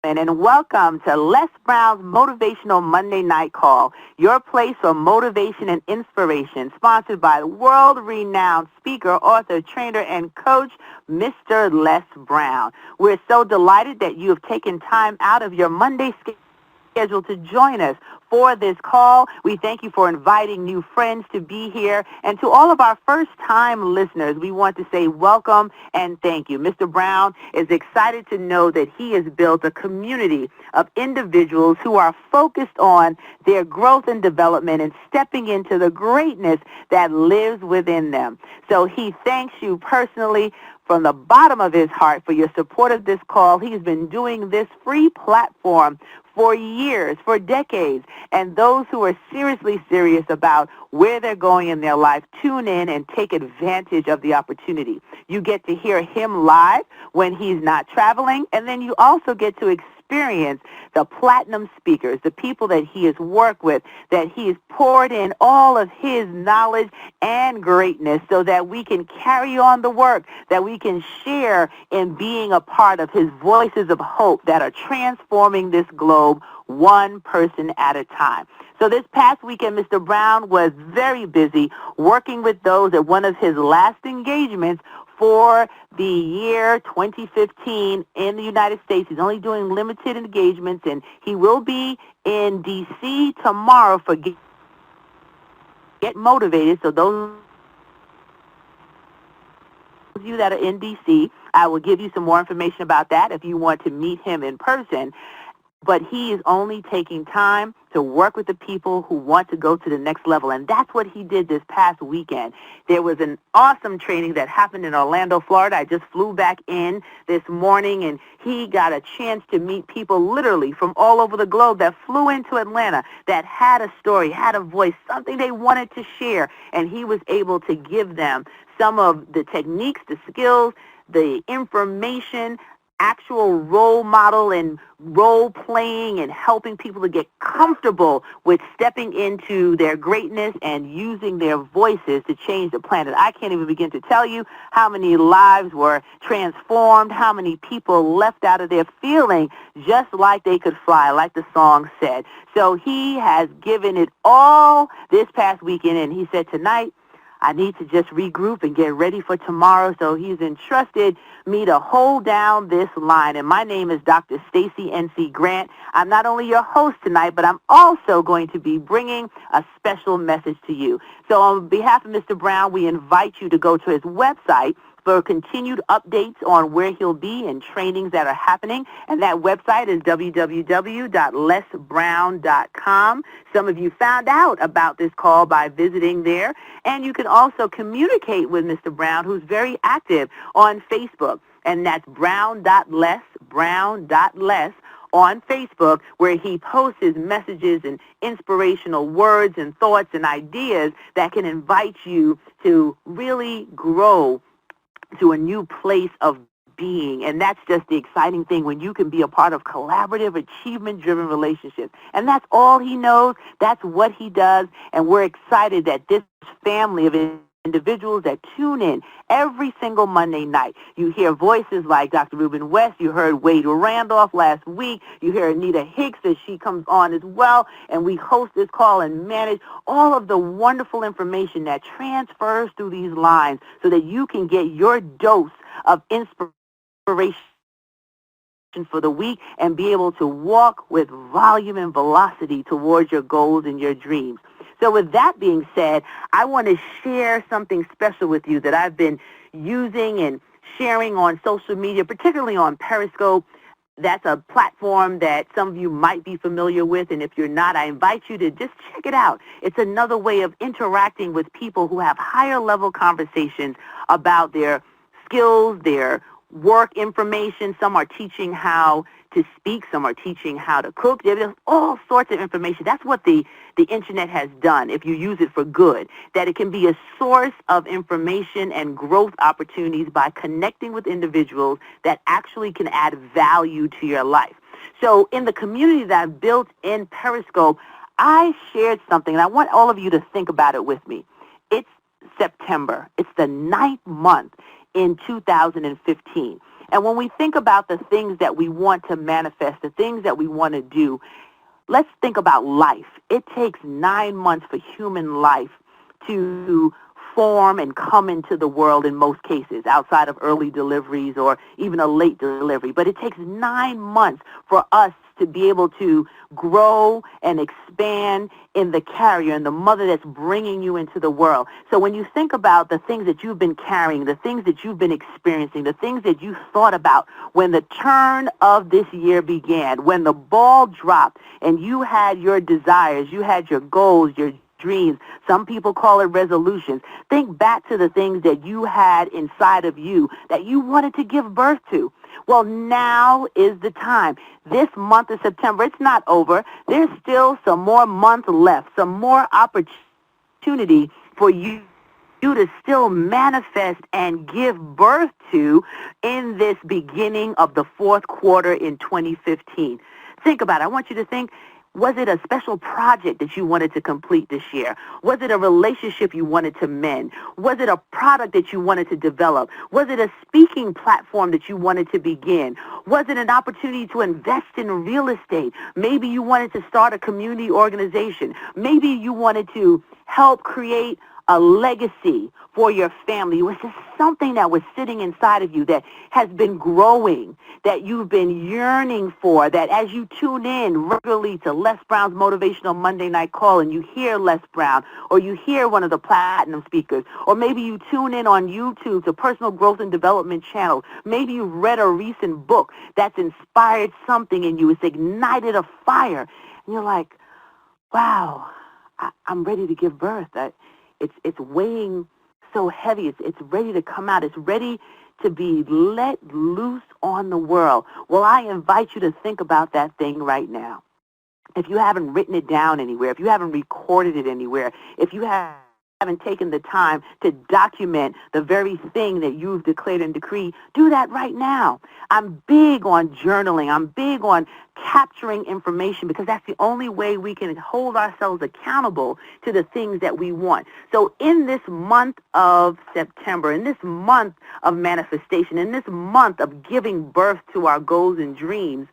And welcome to Les Brown's Motivational Monday Night Call, your place for motivation and inspiration, sponsored by world-renowned speaker, author, trainer, and coach, Mr. Les Brown. We're so delighted that you have taken time out of your Monday schedule to join us for this call. We thank you for inviting new friends to be here. And to all of our first-time listeners, we want to say welcome and thank you. Mr. Brown is excited to know that he has built a community of individuals who are focused on their growth and development and stepping into the greatness that lives within them. So he thanks you personally from the bottom of his heart for your support of this call. He's been doing this free platform for years, for decades, and those who are seriously serious about where they're going in their life, tune in and take advantage of the opportunity. You get to hear him live when he's not traveling, and then you also get to experience the platinum speakers, the people that he has worked with, that he has poured in all of his knowledge and greatness so that we can carry on the work, that we can share in being a part of his voices of hope that are transforming this globe one person at a time. So this past weekend, Mr. Brown was very busy working with those at one of his last engagements for the year 2015 in the United States. He's only doing limited engagements, and he will be in D.C. tomorrow for Get Motivated. So those of you that are in D.C., I will give you some more information about that if you want to meet him in person. But he is only taking time to work with the people who want to go to the next level. And that's what he did this past weekend. There was an awesome training that happened in Orlando, Florida. I just flew back in this morning, and he got a chance to meet people literally from all over the globe that flew into Atlanta that had a story, had a voice, something they wanted to share. And he was able to give them some of the techniques, the skills, the information, actual role model and role playing and helping people to get comfortable with stepping into their greatness and using their voices to change the planet. I can't even begin to tell you how many lives were transformed, how many people left out of there feeling just like they could fly, like the song said. So he has given it all this past weekend, and he said tonight, I need to just regroup and get ready for tomorrow. So he's entrusted me to hold down this line. And my name is Dr. Stacie N.C. Grant. I'm not only your host tonight, but I'm also going to be bringing a special message to you. So on behalf of Mr. Brown, we invite you to go to his website for continued updates on where he'll be and trainings that are happening. And that website is www.lesbrown.com. Some of you found out about this call by visiting there. And you can also communicate with Mr. Brown, who's very active on Facebook. And that's brown.les on Facebook, where he posts his messages and inspirational words and thoughts and ideas that can invite you to really grow to a new place of being. And that's just the exciting thing when you can be a part of collaborative, achievement-driven relationships. And that's all he knows. That's what he does. And we're excited that this family of individuals that tune in every single Monday night. You hear voices like Dr. Ruben West. You heard Wade Randolph last week. You hear Anita Hicks as she comes on as well. And we host this call and manage all of the wonderful information that transfers through these lines so that you can get your dose of inspiration for the week and be able to walk with volume and velocity towards your goals and your dreams. So with that being said, I want to share something special with you that I've been using and sharing on social media, particularly on Periscope. That's a platform that some of you might be familiar with, and if you're not, I invite you to just check it out. It's another way of interacting with people who have higher level conversations about their skills, their work information. Some are teaching how to speak. Some are teaching how to cook. There's all sorts of information. That's what the internet has done, if you use it for good, that it can be a source of information and growth opportunities by connecting with individuals that actually can add value to your life. So in the community that I've built in Periscope, I shared something, and I want all of you to think about it with me. It's September. It's the 9th month in 2015. And when we think about the things that we want to manifest, the things that we want to do, let's think about life. It takes 9 months for human life to form and come into the world in most cases, outside of early deliveries or even a late delivery. But it takes 9 months for us to be able to grow and expand in the carrier and the mother that's bringing you into the world. So when you think about the things that you've been carrying, the things that you've been experiencing, the things that you thought about when the turn of this year began, when the ball dropped and you had your desires, you had your goals, your dreams. Some people call it resolutions. Think back to the things that you had inside of you that you wanted to give birth to. Well, now is the time. This month of September, it's not over. There's still some more months left, some more opportunity for you to still manifest and give birth to in this beginning of the fourth quarter in 2015. Think about it. I want you to think, was it a special project that you wanted to complete this year? Was it a relationship you wanted to mend? Was it a product that you wanted to develop? Was it a speaking platform that you wanted to begin? Was it an opportunity to invest in real estate? Maybe you wanted to start a community organization. Maybe you wanted to help create a legacy for your family. It was just something that was sitting inside of you that has been growing, that you've been yearning for, that as you tune in regularly to Les Brown's Motivational Monday Night Call and you hear Les Brown or you hear one of the platinum speakers, or maybe you tune in on YouTube to Personal Growth and Development channel. Maybe you've read a recent book that's inspired something in you. It's ignited a fire. And you're like, wow, I'm ready to give birth. It's weighing so heavy. It's ready to come out. It's ready to be let loose on the world. Well, I invite you to think about that thing right now. If you haven't written it down anywhere, if you haven't recorded it anywhere, if you haven't taken the time to document the very thing that you've declared and decreed, do that right now. I'm big on journaling. I'm big on capturing information because that's the only way we can hold ourselves accountable to the things that we want. So in this month of September, in this month of manifestation, in this month of giving birth to our goals and dreams,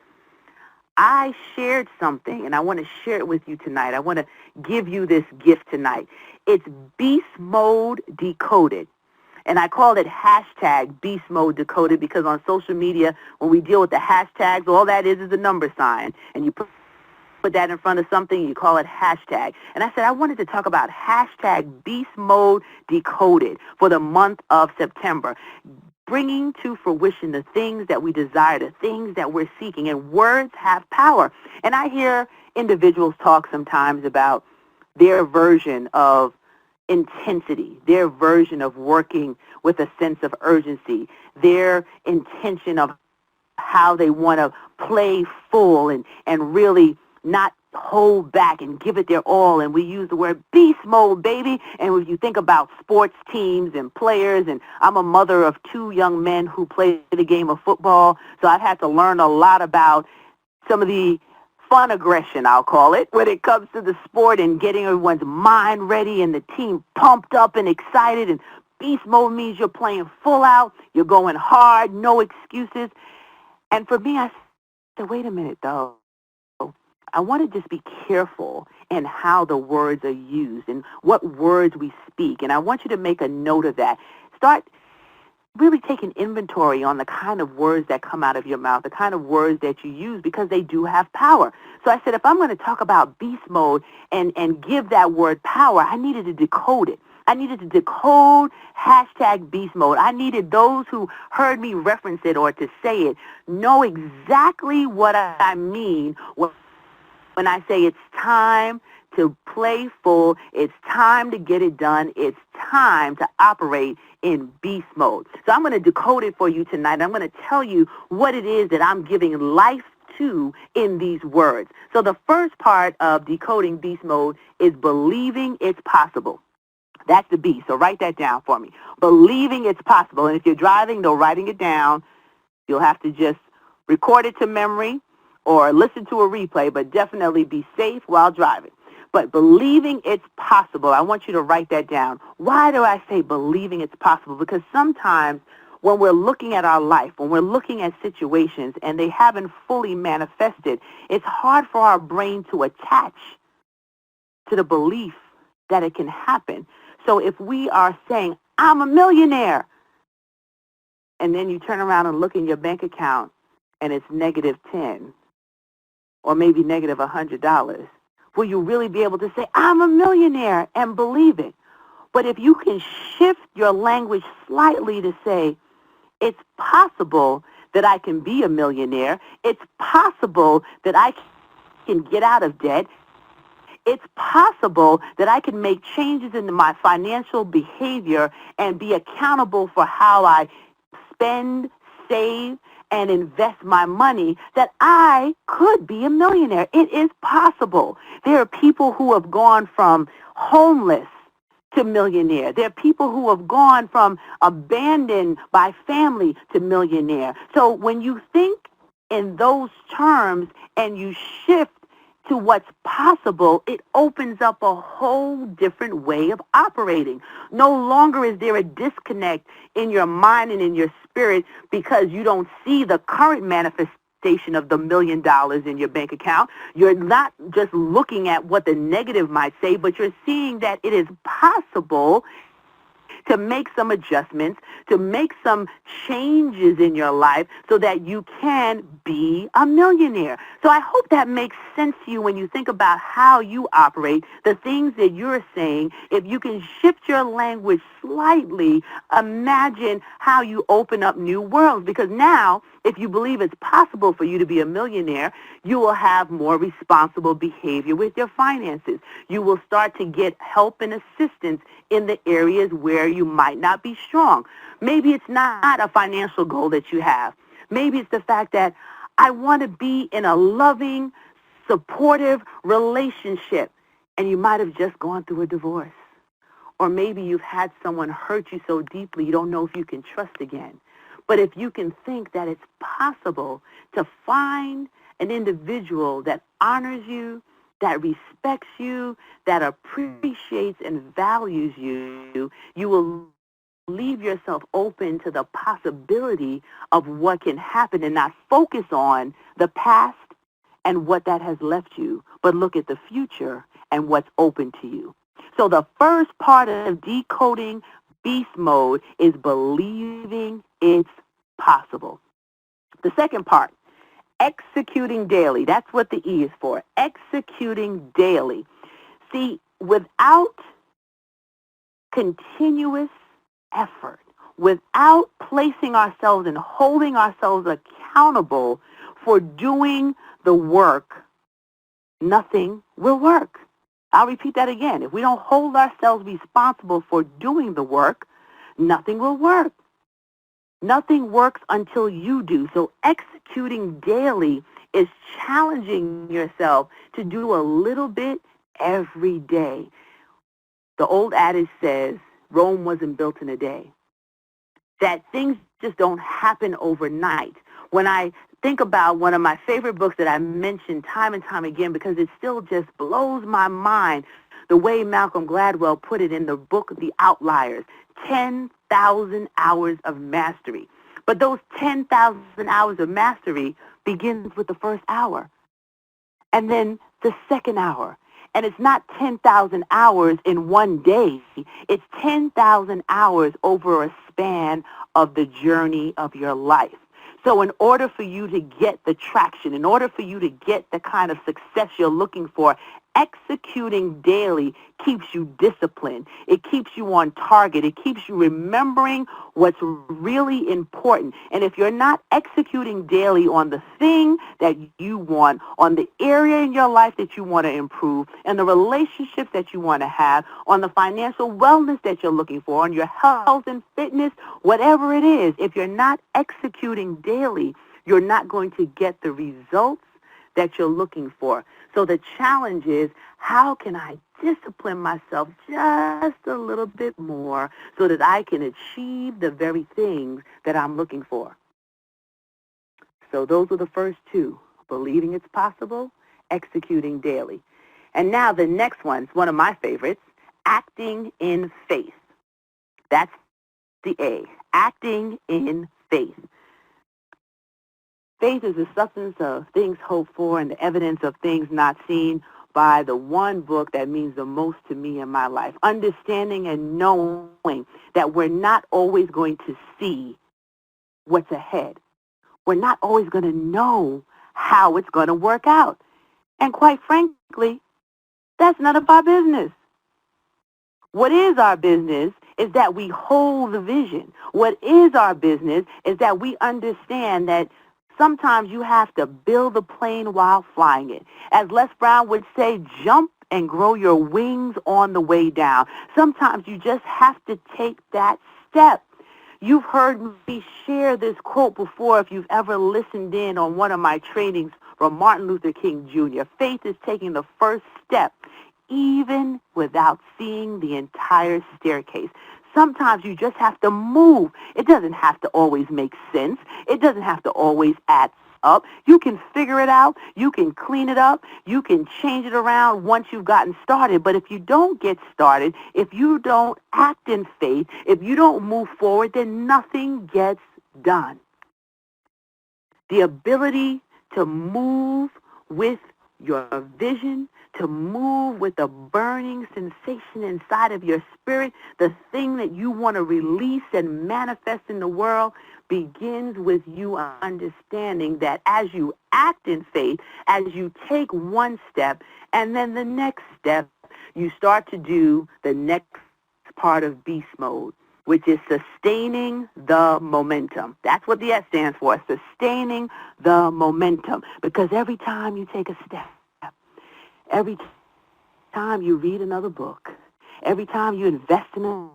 I shared something, and I want to share it with you tonight. I want to give you this gift tonight. It's Beast Mode Decoded. And I call it hashtag Beast Mode Decoded because on social media, when we deal with the hashtags, all that is a number sign. And you put that in front of something, you call it hashtag. And I said I wanted to talk about hashtag Beast Mode Decoded for the month of September, bringing to fruition the things that we desire, the things that we're seeking. And words have power. And I hear individuals talk sometimes about their version of intensity, their version of working with a sense of urgency, their intention of how they want to play full and really not hold back and give it their all. And we use the word beast mode, baby. And when you think about sports teams and players, and I'm a mother of 2 young men who play the game of football, so I've had to learn a lot about some of the fun aggression, I'll call it, when it comes to the sport and getting everyone's mind ready and the team pumped up and excited. And beast mode means you're playing full out, you're going hard, no excuses. And for me, I said, wait a minute, though. I want to just be careful in how the words are used and what words we speak. And I want you to make a note of that. Start really taking inventory on the kind of words that come out of your mouth, the kind of words that you use, because they do have power. So I said, if I'm going to talk about beast mode and give that word power, I needed to decode it. I needed to decode hashtag beast mode. I needed those who heard me reference it or to say it know exactly what I mean when I say it's time to play full, it's time to get it done, it's time to operate in beast mode. So I'm going to decode it for you tonight. I'm going to tell you what it is that I'm giving life to in these words. So the first part of decoding beast mode is believing it's possible. That's the B. So write that down for me. Believing it's possible. And if you're driving, no writing it down. You'll have to just record it to memory or listen to a replay, but definitely be safe while driving. But believing it's possible, I want you to write that down. Why do I say believing it's possible? Because sometimes when we're looking at our life, when we're looking at situations and they haven't fully manifested, it's hard for our brain to attach to the belief that it can happen. So if we are saying, I'm a millionaire, and then you turn around and look in your bank account and it's negative 10 or maybe negative $100, will you really be able to say, I'm a millionaire and believe it? But if you can shift your language slightly to say, it's possible that I can be a millionaire. It's possible that I can get out of debt. It's possible that I can make changes in my financial behavior and be accountable for how I spend, save, and invest my money, that I could be a millionaire. It is possible. There are people who have gone from homeless to millionaire. There are people who have gone from abandoned by family to millionaire. So when you think in those terms and you shift to what's possible, it opens up a whole different way of operating. No longer is there a disconnect in your mind and in your spirit because you don't see the current manifestation of the $1 million in your bank account. You're not just looking at what the negative might say, but you're seeing that it is possible to make some adjustments, to make some changes in your life so that you can be a millionaire. So I hope that makes sense to you when you think about how you operate, the things that you're saying. If you can shift your language slightly, imagine how you open up new worlds. Because now, if you believe it's possible for you to be a millionaire, you will have more responsible behavior with your finances. You will start to get help and assistance in the areas where you might not be strong. Maybe it's not a financial goal that you have. Maybe it's the fact that I want to be in a loving, supportive relationship, and you might have just gone through a divorce. Or maybe you've had someone hurt you so deeply you don't know if you can trust again. But if you can think that it's possible to find an individual that honors you, that respects you, that appreciates and values you, you will leave yourself open to the possibility of what can happen and not focus on the past and what that has left you, but look at the future and what's open to you. So the first part of decoding beast mode is believing it's possible. The second part, executing daily. That's what the E is for. Executing daily. See, without continuous effort, without placing ourselves and holding ourselves accountable for doing the work, nothing will work. I'll repeat that again. If we don't hold ourselves responsible for doing the work, nothing will work. Nothing works until you do. So executing daily is challenging yourself to do a little bit every day. The old adage says, Rome wasn't built in a day. That things just don't happen overnight. When I think about one of my favorite books that I mention time and time again because it still just blows my mind, the way Malcolm Gladwell put it in the book, The Outliers, 10,000 hours of mastery. But those 10,000 hours of mastery begins with the first hour and then the second hour. And it's not 10,000 hours in one day. It's 10,000 hours over a span of the journey of your life. So in order for you to get the traction, in order for you to get the kind of success you're looking for, executing daily keeps you disciplined. It keeps you on target. It keeps you remembering what's really important. And if you're not executing daily on the thing that you want, on the area in your life that you want to improve, and the relationships that you want to have, on the financial wellness that you're looking for, on your health and fitness, whatever it is, if you're not executing daily, you're not going to get the results that you're looking for. So the challenge is, how can I discipline myself just a little bit more so that I can achieve the very things that I'm looking for? So those are the first two, believing it's possible, executing daily. And now the next one's one of my favorites, acting in faith. That's the A, acting in faith. Faith is the substance of things hoped for and the evidence of things not seen, by the one book that means the most to me in my life. Understanding and knowing that we're not always going to see what's ahead. We're not always going to know how it's going to work out. And quite frankly, that's none of our business. What is our business is that we hold the vision. What is our business is that we understand that sometimes you have to build the plane while flying it. As Les Brown would say, jump and grow your wings on the way down. Sometimes you just have to take that step. You've heard me share this quote before if you've ever listened in on one of my trainings from Martin Luther King Jr. Faith is taking the first step even without seeing the entire staircase. Sometimes you just have to move. It doesn't have to always make sense. It doesn't have to always add up. You can figure it out. You can clean it up. You can change it around once you've gotten started. But if you don't get started, if you don't act in faith, if you don't move forward, then nothing gets done. The ability to move with your vision, to move with a burning sensation inside of your spirit, the thing that you want to release and manifest in the world, begins with you understanding that as you act in faith, as you take one step and then the next step, you start to do the next part of beast mode, which is sustaining the momentum. That's what the S stands for, sustaining the momentum. Because every time you take a step, every time you read another book, every time you invest in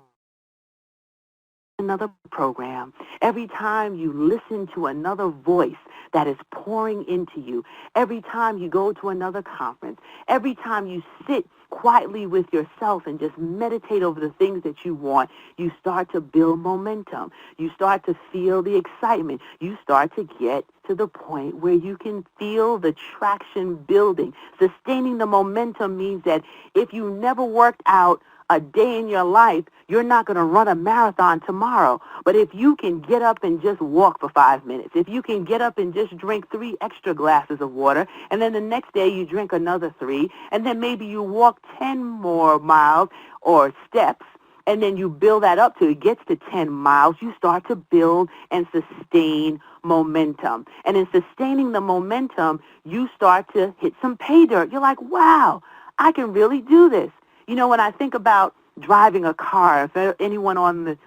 another program, every time you listen to another voice that is pouring into you, every time you go to another conference, every time you sit quietly with yourself and just meditate over the things that you want, you start to build momentum. You start to feel the excitement. You start to get to the point where you can feel the traction building. Sustaining the momentum means that if you never worked out a day in your life, you're not going to run a marathon tomorrow. But if you can get up and just walk for 5 minutes, if you can get up and just drink 3 extra glasses of water, and then the next day you drink another 3, and then maybe you walk 10 more miles or steps, and then you build that up till it gets to 10 miles, you start to build and sustain momentum. And in sustaining the momentum, you start to hit some pay dirt. You're like, wow, I can really do this. You know, when I think about driving a car, if anyone on the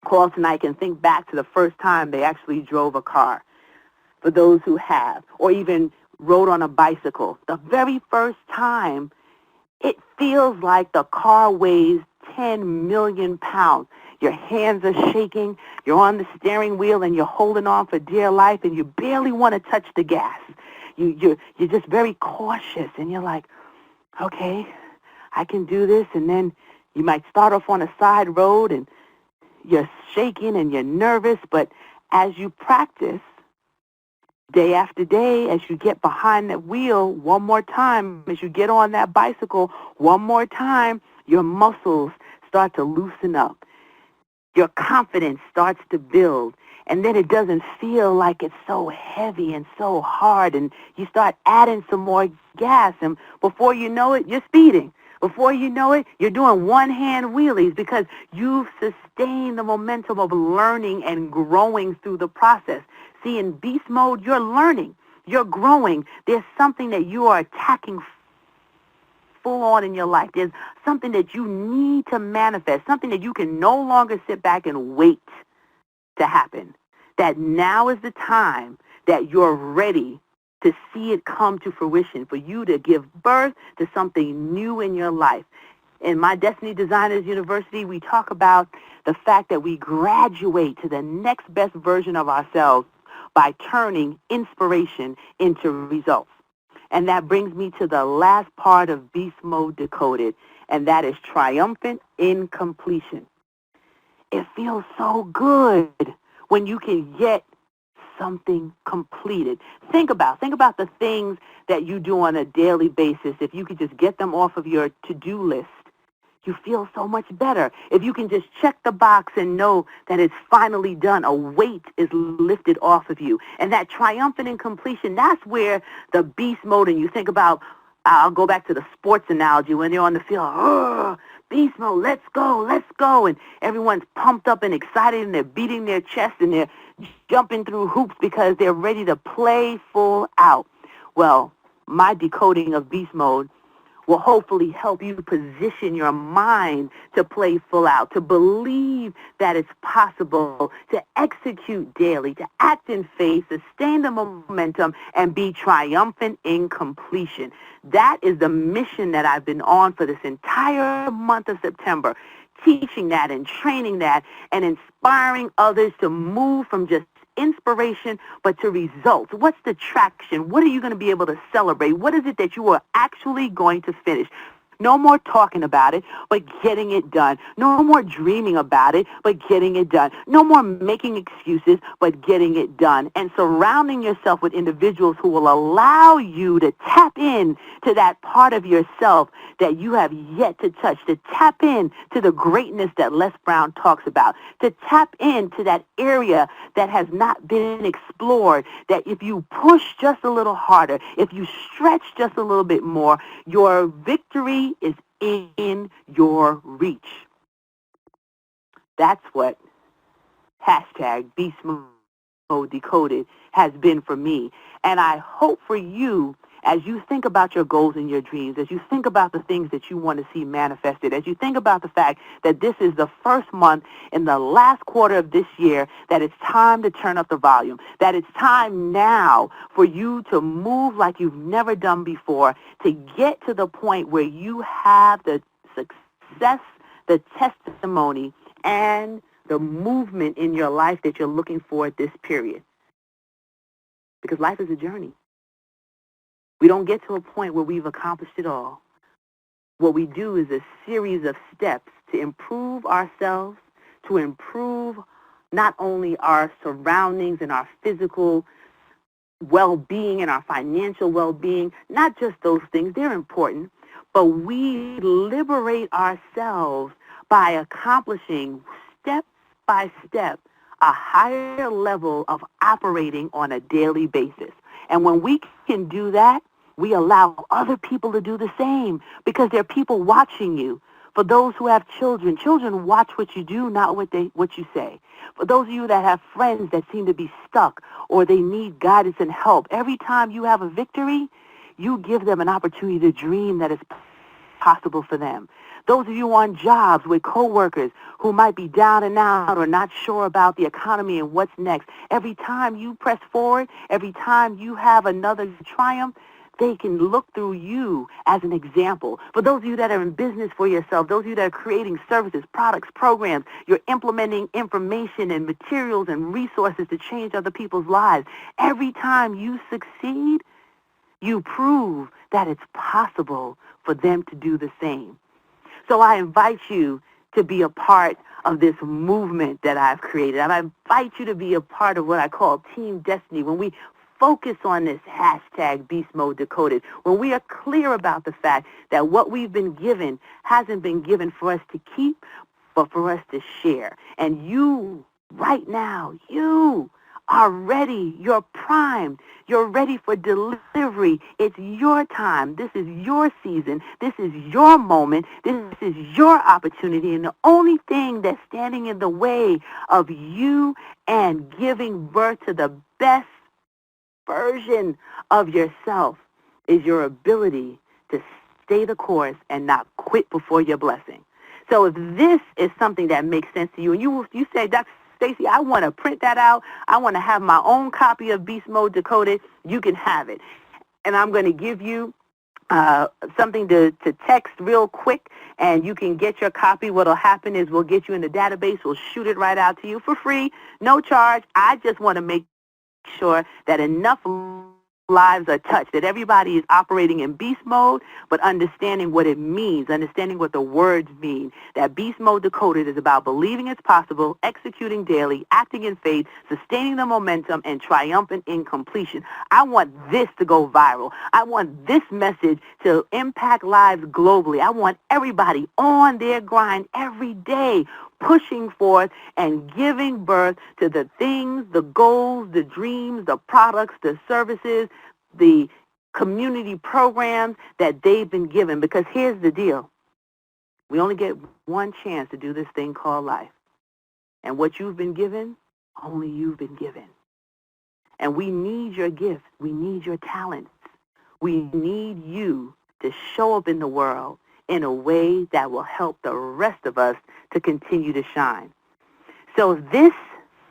call tonight can think back to the first time they actually drove a car, for those who have, or even rode on a bicycle, the very first time, it feels like the car weighs 10 million pounds. Your hands are shaking, you're on the steering wheel, and you're holding on for dear life, and you barely want to touch the gas. You're just very cautious, and you're like, okay, I can do this. And then you might start off on a side road and you're shaking and you're nervous, but as you practice day after day, as you get behind that wheel one more time, as you get on that bicycle one more time, your muscles start to loosen up. Your confidence starts to build. And then it doesn't feel like it's so heavy and so hard. And you start adding some more gas. And before you know it, you're speeding. Before you know it, you're doing one-hand wheelies because you've sustained the momentum of learning and growing through the process. See, in beast mode, you're learning. You're growing. There's something that you are attacking full on in your life. There's something that you need to manifest, something that you can no longer sit back and wait to happen. That now is the time that you're ready to see it come to fruition, for you to give birth to something new in your life. In my Destiny Designers University, we talk about the fact that we graduate to the next best version of ourselves by turning inspiration into results. And that brings me to the last part of Beast Mode Decoded, and that is triumphant in completion. It feels so good when you can get something completed. Think about the things that you do on a daily basis. If you could just get them off of your to-do list, you feel so much better. If you can just check the box and know that it's finally done, a weight is lifted off of you. And that triumphant in completion, that's where the beast mode, and you think about, I'll go back to the sports analogy, when they're on the field, beast mode, let's go. And everyone's pumped up and excited, and they're beating their chest, and they're jumping through hoops because they're ready to play full out. Well, my decoding of beast mode will hopefully help you position your mind to play full out, to believe that it's possible, to execute daily, to act in faith, sustain the momentum, and be triumphant in completion. That is the mission that I've been on for this entire month of September, teaching that and training that and inspiring others to move from just inspiration, but to results. What's the traction? What are you going to be able to celebrate? What is it that you are actually going to finish? No more talking about it, but getting it done. No more dreaming about it, but getting it done. No more making excuses, but getting it done. And surrounding yourself with individuals who will allow you to tap in to that part of yourself that you have yet to touch, to tap in to the greatness that Les Brown talks about, to tap into that area that has not been explored, that if you push just a little harder, if you stretch just a little bit more, your victory is in your reach. That's what hashtag Beast Mode Decoded has been for me. And I hope for you, as you think about your goals and your dreams, as you think about the things that you want to see manifested, as you think about the fact that this is the first month in the last quarter of this year, that it's time to turn up the volume, that it's time now for you to move like you've never done before, to get to the point where you have the success, the testimony, and the movement in your life that you're looking for at this period. Because life is a journey. We don't get to a point where we've accomplished it all. What we do is a series of steps to improve ourselves, to improve not only our surroundings and our physical well-being and our financial well-being, not just those things, they're important, but we liberate ourselves by accomplishing step by step a higher level of operating on a daily basis. And when we can do that, we allow other people to do the same because there are people watching you. For those who have children, children watch what you do, not what you say. For those of you that have friends that seem to be stuck or they need guidance and help, every time you have a victory, you give them an opportunity to dream that is possible for them. Those of you on jobs with coworkers who might be down and out or not sure about the economy and what's next, every time you press forward, every time you have another triumph, they can look through you as an example. For those of you that are in business for yourself, those of you that are creating services, products, programs, you're implementing information and materials and resources to change other people's lives. Every time you succeed, you prove that it's possible for them to do the same. So I invite you to be a part of this movement that I've created. I invite you to be a part of what I call Team Destiny. When we focus on this hashtag Beast Mode Decoded, when we are clear about the fact that what we've been given hasn't been given for us to keep, but for us to share. And you, right now, you are ready. You're primed. You're ready for delivery. It's your time. This is your season. This is your moment. This is your opportunity. And the only thing that's standing in the way of you and giving birth to the best version of yourself is your ability to stay the course and not quit before your blessing. So if this is something that makes sense to you, and you say, Dr. Stacie, I want to print that out, I want to have my own copy of Beast Mode Decoded, you can have it. And I'm going to give you something to text real quick, and you can get your copy. What will happen is we'll get you in the database. We'll shoot it right out to you for free, no charge. I just want to make sure that enough lives are touched, that everybody is operating in beast mode, but understanding what it means, understanding what the words mean. That Beast Mode Decoded is about believing it's possible, executing daily, acting in faith, sustaining the momentum, and triumphant in completion. I want this to go viral. I want this message to impact lives globally. I want everybody on their grind every day, pushing forth and giving birth to the things, the goals, the dreams, the products, the services, the community programs that they've been given. Because here's the deal. We only get one chance to do this thing called life. And what you've been given, only you've been given. And we need your gifts. We need your talents. We need you to show up in the world in a way that will help the rest of us to continue to shine. So if this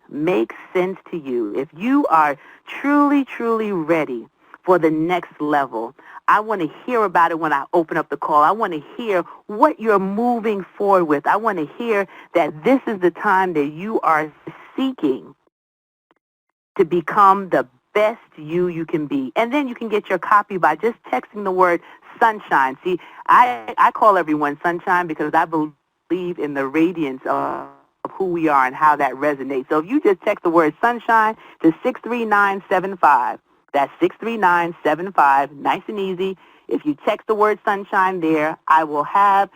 makes sense to you, if you are truly, truly ready for the next level, I want to hear about it when I open up the call. I want to hear what you're moving forward with. I want to hear that this is the time that you are seeking to become the best you can be. And then you can get your copy by just texting the word sunshine. See, I call everyone sunshine because I believe in the radiance of who we are and how that resonates. So if you just text the word sunshine to 63975, that's 63975, nice and easy. If you text the word sunshine there, I will have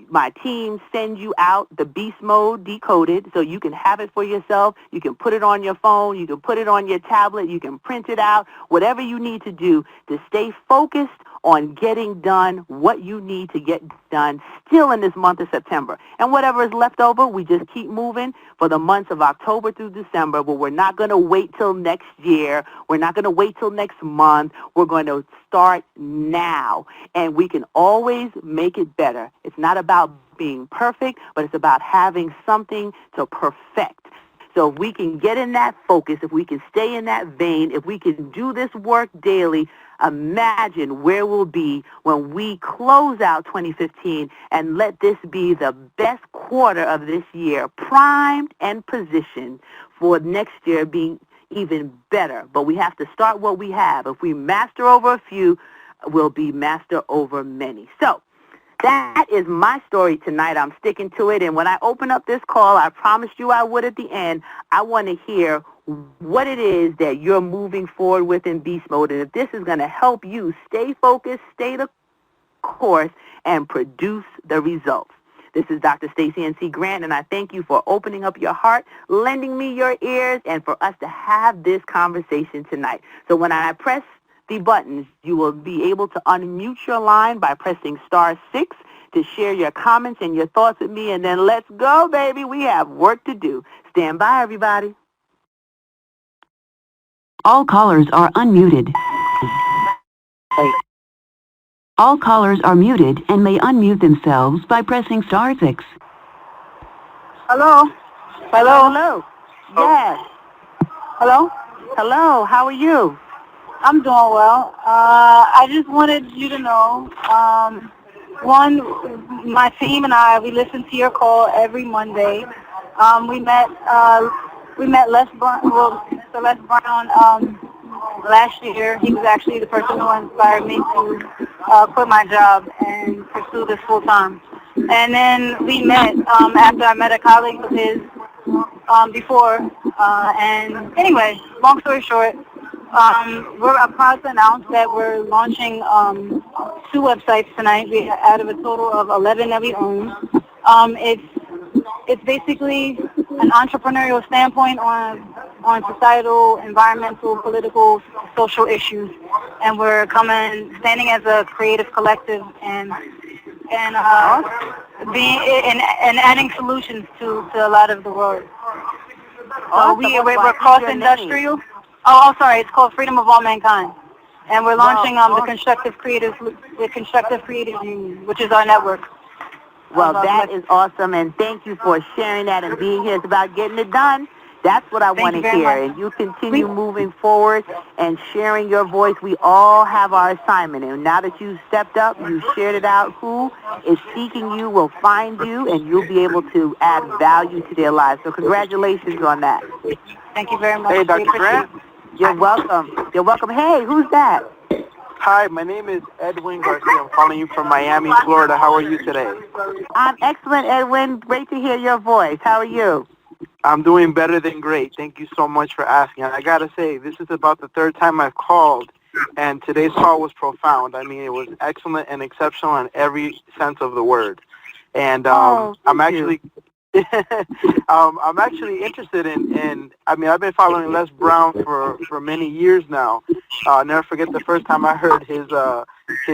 my team send you out the Beast Mode Decoded so you can have it for yourself. You can put it on your phone. You can put it on your tablet. You can print it out, whatever you need to do to stay focused on getting done what you need to get done still in this month of September. And whatever is left over, we just keep moving for the months of October through December, but we're not going to wait till next year. We're not going to wait till next month. We're going to start now, and we can always make it better. It's not about being perfect, but it's about having something to perfect. So if we can get in that focus, if we can stay in that vein, if we can do this work daily, imagine where we'll be when we close out 2015 and let this be the best quarter of this year, primed and positioned for next year being even better. But we have to start what we have. If we master over a few, we'll be master over many. So that is my story tonight. I'm sticking to it. And when I open up this call, I promised you I would at the end. I want to hear what it is that you're moving forward with in Beast Mode. And if this is going to help you stay focused, stay the course, and produce the results. This is Dr. Stacie N.C. Grant, and I thank you for opening up your heart, lending me your ears, and for us to have this conversation tonight. So when I press the buttons, you will be able to unmute your line by pressing *6 to share your comments and your thoughts with me, and then let's go, baby. We have work to do. Stand by, everybody. All callers are unmuted. All callers are muted and may unmute themselves by pressing *6. Hello? Hello? Hello? Yes. Hello? Hello, how are you? I'm doing well. I just wanted you to know, one, my team and I, we listen to your call every Monday. We met Les Brown, Mr. Les Brown last year. He was actually the person who inspired me to quit my job and pursue this full time. And then we met after I met a colleague of his before. And anyway, long story short, we're proud to announce that we're launching 2 websites tonight. We out of a total of 11 that we own. It's basically an entrepreneurial standpoint on societal, environmental, political, social issues, and we're standing as a creative collective and adding solutions to a lot of the world. So we're cross-industrial. Oh, sorry. It's called Freedom of All Mankind, and we're launching the Constructive Creative Union, which is our network. Well, that is awesome, and thank you for sharing that and being here. It's about getting it done. That's what I want to hear. And you continue moving forward and sharing your voice. We all have our assignment, and now that you've stepped up, you shared it out. Who is seeking you will find you, and you'll be able to add value to their lives. So congratulations on that. Thank you very much. Hey, Dr. Grant. You're welcome. You're welcome. Hey, who's that? Hi, my name is Edwin Garcia. I'm calling you from Miami, Florida. How are you today? I'm excellent, Edwin. Great to hear your voice. How are you? I'm doing better than great. Thank you so much for asking. I got to say, this is about the third time I've called, and today's call was profound. I mean, it was excellent and exceptional in every sense of the word. And I'm actually... I'm actually interested in, I mean, I've been following Les Brown for many years now. I'll never forget the first time I heard his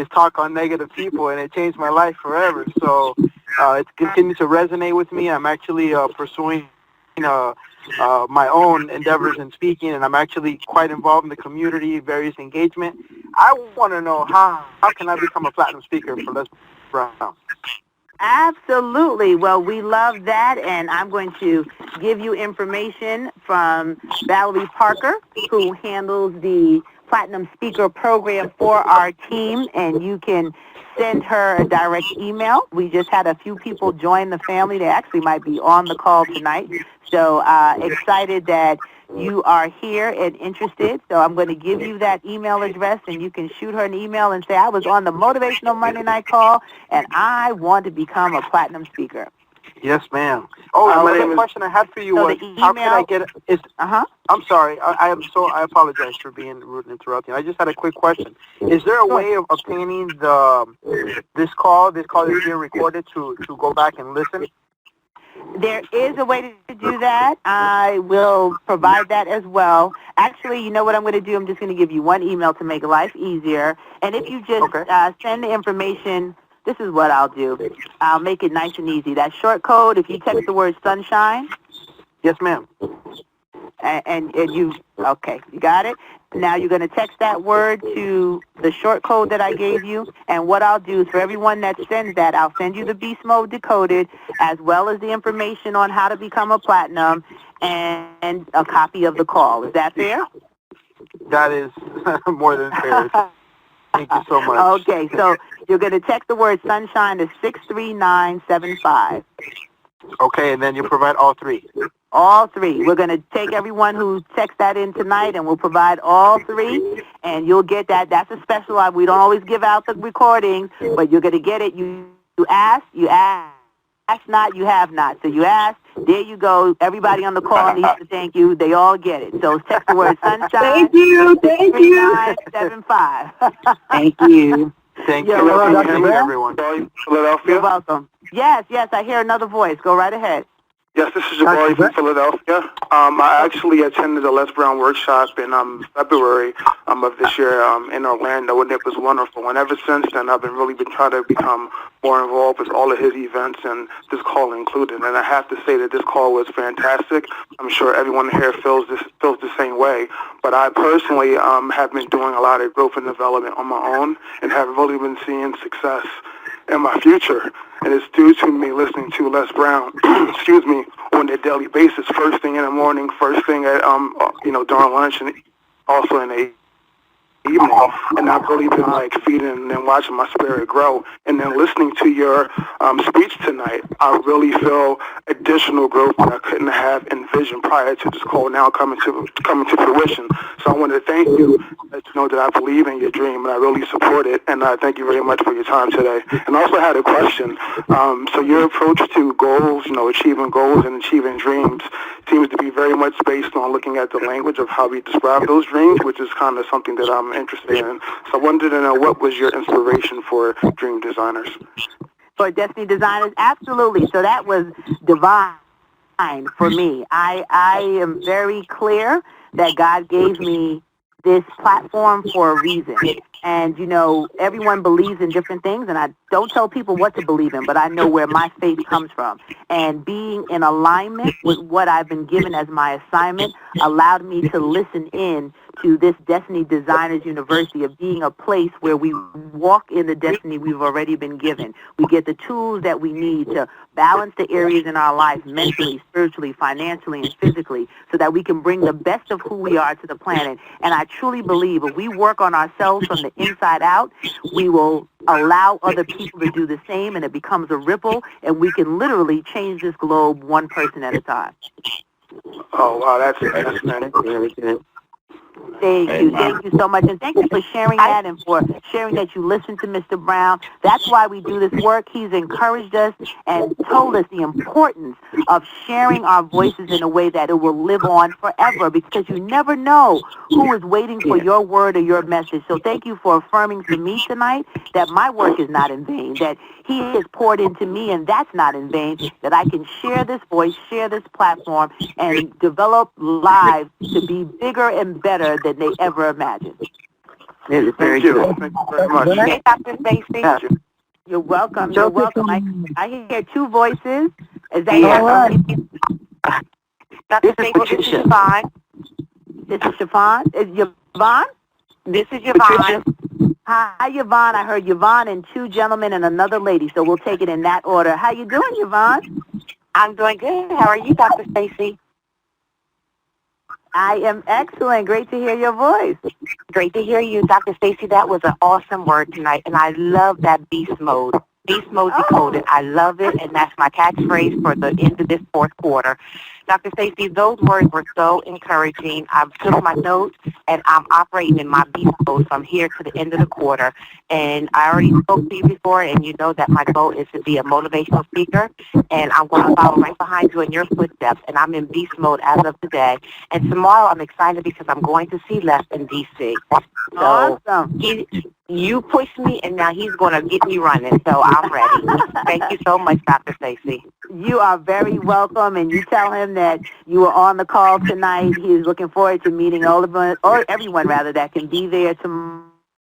talk on negative people, and it changed my life forever. So it's continued to resonate with me. I'm actually pursuing my own endeavors in speaking, and I'm actually quite involved in the community, various engagement. I want to know how can I become a platinum speaker for Les Brown? Absolutely. Well, we love that, and I'm going to give you information from Valerie Parker, who handles the Platinum Speaker Program for our team, and you can send her a direct email. We just had a few people join the family. They actually might be on the call tonight. So excited that you are here and interested. So I'm going to give you that email address, and you can shoot her an email and say, I was on the Motivational Monday Night Call, and I want to become a platinum speaker. Yes, ma'am. Oh, the question I had for you was, how can I get it? I'm sorry. I apologize for being rude and interrupting. I just had a quick question. Is there a way of obtaining this call that's being recorded to go back and listen? There is a way to do that. I will provide that as well. Actually, you know what I'm going to do? I'm just going to give you one email to make life easier. And if you just send the information, this is what I'll do. I'll make it nice and easy. That short code, if you text the word sunshine. Yes, ma'am. And you got it? Now you're going to text that word to the short code that I gave you, and what I'll do is for everyone that sends that, I'll send you the Beast Mode Decoded, as well as the information on how to become a platinum, and a copy of the call. Is that fair? That is more than fair. Thank you so much. Okay, so you're going to text the word sunshine to 63975. Okay, and then you provide all three. All three. We're going to take everyone who texts that in tonight, and we'll provide all three, and you'll get that. That's a special. We don't always give out the recording, but you're going to get it. You ask not, you have not. So you ask, there you go. Everybody on the call needs to thank you. They all get it. So text the word sunshine. Thank you. 3975. Thank you. Thank you. Everyone. Philadelphia. You're welcome. Yes, I hear another voice. Go right ahead. Yes, this is Jabari from Philadelphia. I actually attended a Les Brown workshop in February of this year in Orlando, and it was wonderful. And ever since then, I've been trying to become more involved with all of his events, and this call included. And I have to say that this call was fantastic. I'm sure everyone here feels the same way. But I personally have been doing a lot of growth and development on my own, and have really been seeing success in my future. And it's due to me listening to Les Brown, on a daily basis, first thing in the morning, first thing at, during lunch, and also in the evening. And I've really been feeding and watching my spirit grow. And then listening to your speech tonight, I really feel additional growth that I couldn't have envisioned prior to this call now coming to fruition. So I want to thank you, let you know that I believe in your dream and I really support it. And I thank you very much for your time today. And I also had a question. So your approach to goals, achieving goals and achieving dreams seems to be very much based on looking at the language of how we describe those dreams, which is kind of something that I'm interested in. So I wanted to know, what was your inspiration for dream designers? For Destiny Designers, absolutely. So that was divine for me. I am very clear that God gave me this platform for a reason. And, everyone believes in different things, and I don't tell people what to believe in, but I know where my faith comes from. And being in alignment with what I've been given as my assignment allowed me to listen in to this Destiny Designers University, of being a place where we walk in the destiny we've already been given. We get the tools that we need to balance the areas in our life mentally, spiritually, financially, and physically, so that we can bring the best of who we are to the planet. And I truly believe if we work on ourselves from the inside out, we will allow other people to do the same, and it becomes a ripple, and we can literally change this globe one person at a time. Oh, wow, that's very good. Thank you so much, and thank you for sharing that and for sharing that you listen to Mr. Brown. That's why we do this work. He's encouraged us and told us the importance of sharing our voices in a way that it will live on forever, because you never know who is waiting for your word or your message. So thank you for affirming to me tonight that my work is not in vain, that he has poured into me, and that's not in vain, that I can share this voice, share this platform, and develop lives to be bigger and better than they ever imagined. Thank you. Thank you very much. Hey, Dr. Stacie. You're welcome. You're welcome. I hear two voices. Is that Dr. Stacie, this is Yvonne. This is Chiffon. Is Yvonne? This is Yvonne. Hi, Yvonne. I heard Yvonne and two gentlemen and another lady, so we'll take it in that order. How you doing, Yvonne? I'm doing good. How are you, Dr. Stacie? I am excellent. Great to hear your voice. Great to hear you, Dr. Stacie. That was an awesome word tonight, and I love that beast mode. Beast mode decoded. I love it, and that's my catchphrase for the end of this fourth quarter. Dr. Stacie, those words were so encouraging. I've took my notes, and I'm operating in my beast mode from here to the end of the quarter. And I already spoke to you before, and you know that my goal is to be a motivational speaker, and I'm going to follow right behind you in your footsteps, and I'm in beast mode as of today. And tomorrow I'm excited because I'm going to see Les in D.C. So awesome. You pushed me, and now he's going to get me running, so I'm ready. Thank you so much, Dr. Stacie. You are very welcome, and you tell him that you were on the call tonight. He is looking forward to meeting all of us, or everyone rather, that can be there tomorrow.